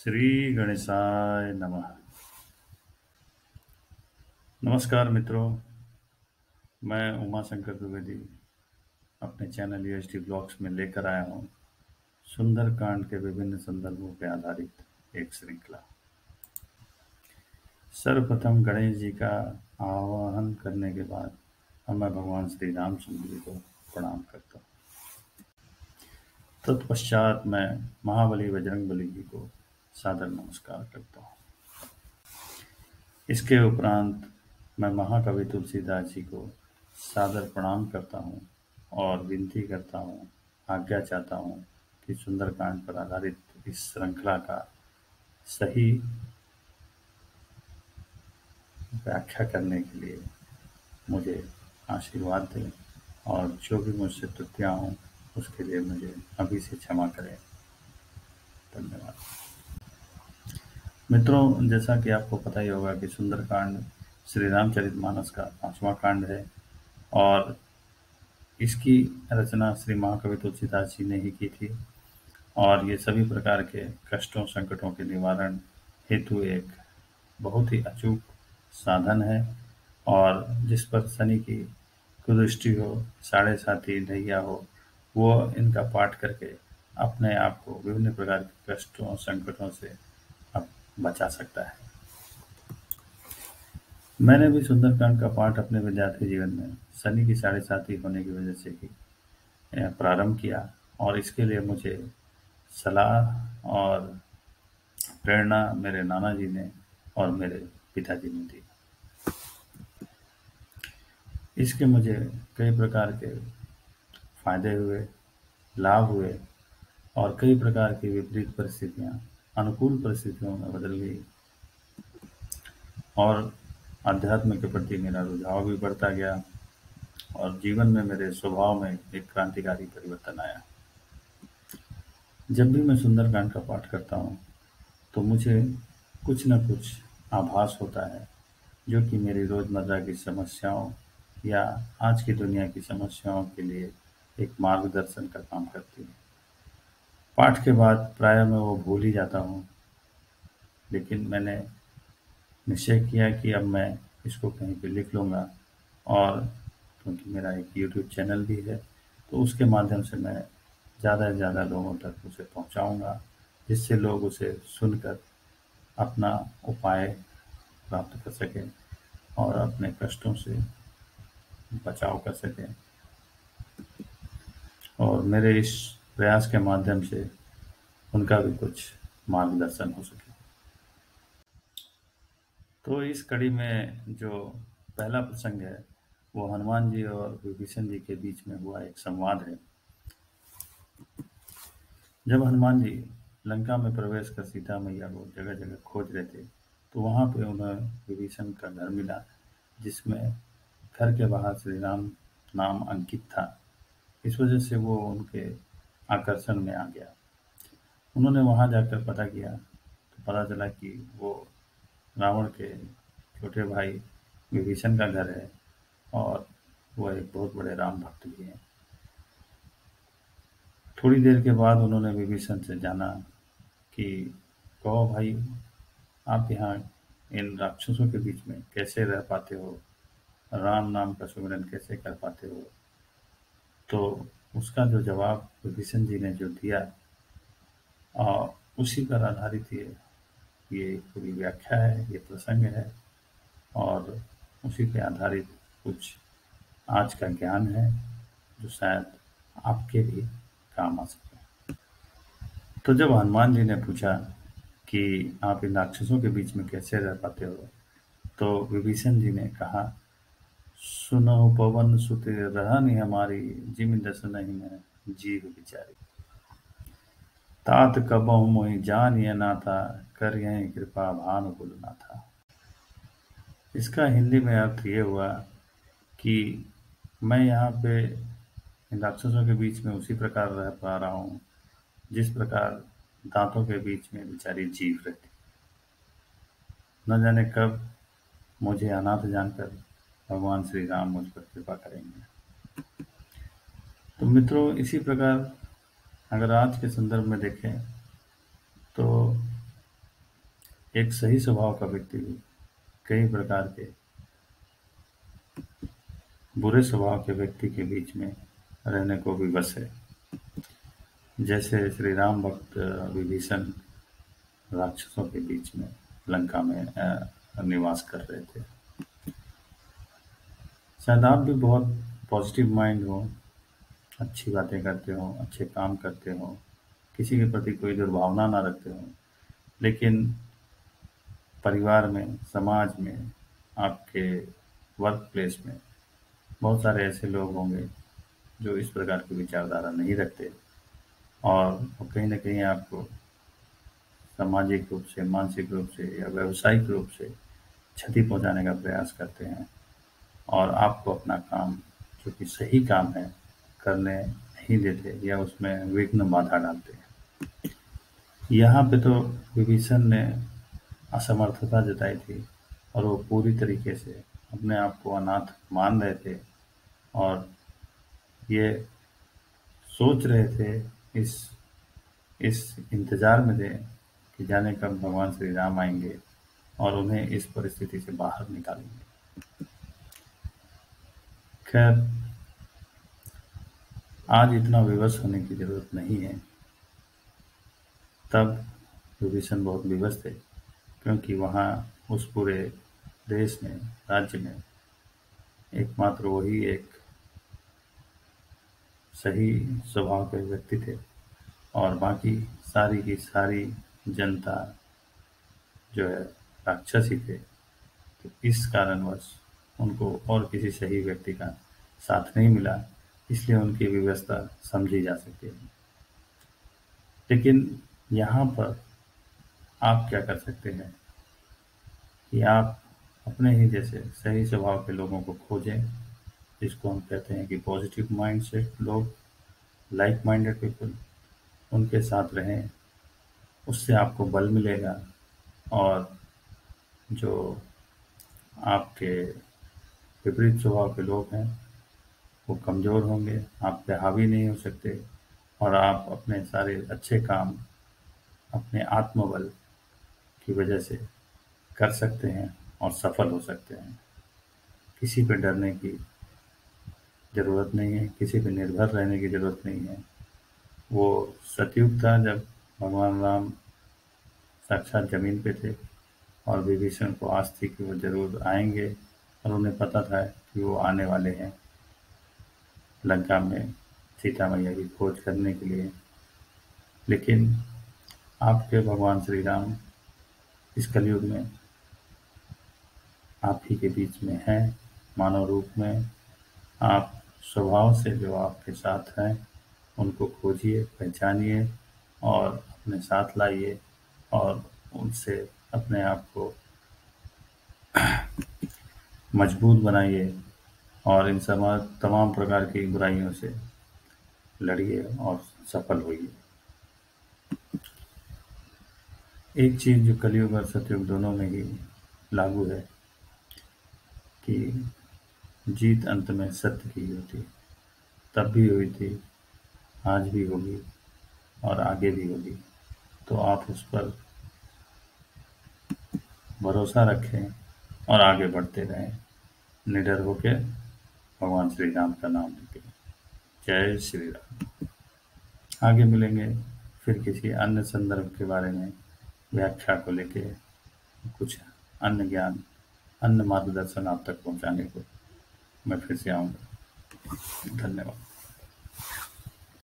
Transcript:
श्री गणेशाय नमः। नमस्कार मित्रों, मैं उमा शंकर द्विवेदी अपने चैनल यूएसडी ब्लॉग्स में लेकर आया हूँ सुंदरकांड के विभिन्न संदर्भों पर आधारित एक श्रृंखला। सर्वप्रथम गणेश जी का आवाहन करने के बाद अब मैं भगवान श्री रामचंद्र जी को प्रणाम करता हूँ। तत्पश्चात मैं महाबली बजरंगबली जी को सादर नमस्कार करता हूँ। इसके उपरांत मैं महाकवि तुलसीदास जी को सादर प्रणाम करता हूँ और विनती करता हूँ, आज्ञा चाहता हूँ कि सुंदरकांड पर आधारित इस श्रृंखला का सही व्याख्या करने के लिए मुझे आशीर्वाद दें और जो भी मुझसे त्रुटियाँ हों उसके लिए मुझे अभी से क्षमा करें। धन्यवाद। मित्रों, जैसा कि आपको पता ही होगा कि सुंदरकांड श्री रामचरितमानस का 5वां कांड है और इसकी रचना श्री महाकवि तुलसीदास जी ने ही की थी और ये सभी प्रकार के कष्टों संकटों के निवारण हेतु एक बहुत ही अचूक साधन है और जिस पर शनि की कुदृष्टि हो, साढ़े साती ढैया हो, वो इनका पाठ करके अपने आप को विभिन्न प्रकार के कष्टों संकटों से अब बचा सकता है। मैंने भी सुंदरकांड का पाठ अपने विद्यार्थी जीवन में शनि की साढ़े साती होने की वजह से ही प्रारंभ किया और इसके लिए मुझे सलाह और प्रेरणा मेरे नाना जी ने और मेरे पिताजी ने दी। इसके मुझे कई प्रकार के फायदे हुए, लाभ हुए और कई प्रकार की विपरीत परिस्थितियां अनुकूल परिस्थितियों में बदल गई और अध्यात्म के प्रति मेरा रुझाव भी बढ़ता गया और जीवन में मेरे स्वभाव में एक क्रांतिकारी परिवर्तन आया। जब भी मैं सुंदरकांड का पाठ करता हूँ तो मुझे कुछ न कुछ आभास होता है जो कि मेरी रोज़मर्रा की समस्याओं या आज की दुनिया की समस्याओं के लिए एक मार्गदर्शन का काम करती है। पाठ के बाद प्रायः मैं वो भूल ही जाता हूँ, लेकिन मैंने निश्चय किया कि अब मैं इसको कहीं पे लिख लूँगा और क्योंकि मेरा एक यूट्यूब चैनल भी है तो उसके माध्यम से मैं ज़्यादा से ज़्यादा लोगों तक उसे पहुँचाऊँगा, जिससे लोग उसे सुनकर अपना उपाय प्राप्त कर सकें और अपने कष्टों से बचाव कर सकें और मेरे इस प्रयास के माध्यम से उनका भी कुछ मार्गदर्शन हो सके। तो इस कड़ी में जो पहला प्रसंग है वो हनुमान जी और विभीषण जी के बीच में हुआ एक संवाद है। जब हनुमान जी लंका में प्रवेश कर सीता मैया को जगह जगह खोज रहे थे तो वहाँ पे उन्हें विभीषण का घर मिला, जिसमें घर के बाहर श्री राम नाम अंकित था। इस वजह से वो उनके आकर्षण में आ गया। उन्होंने वहाँ जाकर पता किया तो पता चला कि वो रावण के छोटे भाई विभीषण का घर है और वह एक बहुत बड़े राम भक्त भी हैं। थोड़ी देर के बाद उन्होंने विभीषण से जाना कि कहो भाई, आप यहाँ इन राक्षसों के बीच में कैसे रह पाते हो, राम नाम का सुमिरन कैसे कर पाते हो। तो उसका जो जवाब विभीषण जी ने जो दिया उसी पर आधारित ये पूरी व्याख्या है, ये प्रसंग है और उसी पे आधारित कुछ आज का ज्ञान है जो शायद आपके भी काम आ सके। तो जब हनुमान जी ने पूछा कि आप इन राक्षसों के बीच में कैसे रह पाते हो, तो विभीषण जी ने कहा, सुनो पवन सुत रहनि हमारी, जिमि दस नहीं मैं जीव बिचारी। तात कबहु मोहि जानिय नाथा, करियहि कृपा भानुकुल नाथा। इसका हिंदी में अर्थ ये हुआ कि मैं यहाँ पे इन राक्षसों के बीच में उसी प्रकार रह पा रहा हूँ जिस प्रकार दांतों के बीच में बेचारी जीव रहती। न जाने कब मुझे अनाथ जानकर भगवान श्री राम मुझ पर कृपा करेंगे। तो मित्रों, इसी प्रकार अगर आज के संदर्भ में देखें तो एक सही स्वभाव का व्यक्ति भी कई प्रकार के बुरे स्वभाव के व्यक्ति के बीच में रहने को विवश है। जैसे श्री राम भक्त विभीषण राक्षसों के बीच में लंका में निवास कर रहे थे। शायद आप भी बहुत पॉजिटिव माइंड हो, अच्छी बातें करते हो, अच्छे काम करते हो, किसी के प्रति कोई दुर्भावना ना रखते हो, लेकिन परिवार में, समाज में, आपके वर्क प्लेस में बहुत सारे ऐसे लोग होंगे जो इस प्रकार की विचारधारा नहीं रखते और वो कहीं न कहीं आपको सामाजिक रूप से, मानसिक रूप से या व्यावसायिक रूप से क्षति पहुँचाने का प्रयास करते हैं और आपको अपना काम, जो कि सही काम है, करने नहीं देते या उसमें विघ्न बाधा डालते हैं। यहाँ पे तो विभीषण ने असमर्थता जताई थी और वो पूरी तरीके से अपने आप को अनाथ मान रहे थे और ये सोच रहे थे, इस इस इंतज़ार में थे कि जाने कब भगवान श्री राम आएंगे और उन्हें इस परिस्थिति से बाहर निकालेंगे। खैर, आज इतना विवश होने की ज़रूरत नहीं है। तब विभीषण बहुत विवश थे, क्योंकि वहाँ उस पूरे देश में, राज्य में एकमात्र वही एक सही स्वभाव के व्यक्ति थे और बाकी सारी की सारी जनता जो है राक्षस ही थे। तो इस कारणवश उनको और किसी सही व्यक्ति का साथ नहीं मिला, इसलिए उनकी विवशता समझी जा सकती है। लेकिन यहाँ पर आप क्या कर सकते हैं कि आप अपने ही जैसे सही स्वभाव के लोगों को खोजें, जिसको हम कहते हैं कि पॉजिटिव माइंड सेट लोग, लाइक माइंडेड पीपल, उनके साथ रहें। उससे आपको बल मिलेगा और जो आपके विपरीत स्वभाव के लोग हैं वो कमज़ोर होंगे, आप पे हावी नहीं हो सकते और आप अपने सारे अच्छे काम अपने आत्मबल की वजह से कर सकते हैं और सफल हो सकते हैं। किसी पे डरने की ज़रूरत नहीं है, किसी पे निर्भर रहने की ज़रूरत नहीं है। वो सतयुग था जब भगवान राम साक्षात ज़मीन पे थे और विभीषण को आस थी कि वो ज़रूर आएंगे और उन्हें पता था कि वो आने वाले हैं लंका में सीता मैया की खोज करने के लिए। लेकिन आपके भगवान श्री राम इस कलयुग में आप ही के बीच में हैं, मानव रूप में। आप स्वभाव से जो आपके साथ हैं उनको खोजिए, पहचानिए और अपने साथ लाइए और उनसे अपने आप को मजबूत बनाइए और इन तमाम प्रकार की बुराइयों से लड़िए और सफल होइए। एक चीज़ जो कलयुग और सतयुग दोनों में ही लागू है कि जीत अंत में सत्य की होती है। तब भी हुई थी, आज भी होगी और आगे भी होगी। तो आप उस पर भरोसा रखें और आगे बढ़ते रहें, निडर होकर भगवान श्री राम का नाम लेके। जय श्री राम। आगे मिलेंगे फिर किसी अन्य संदर्भ के बारे में, व्याख्या को लेके कुछ अन्य ज्ञान, अन्य मार्गदर्शन आप तक पहुंचाने को मैं फिर से आऊँगा। धन्यवाद।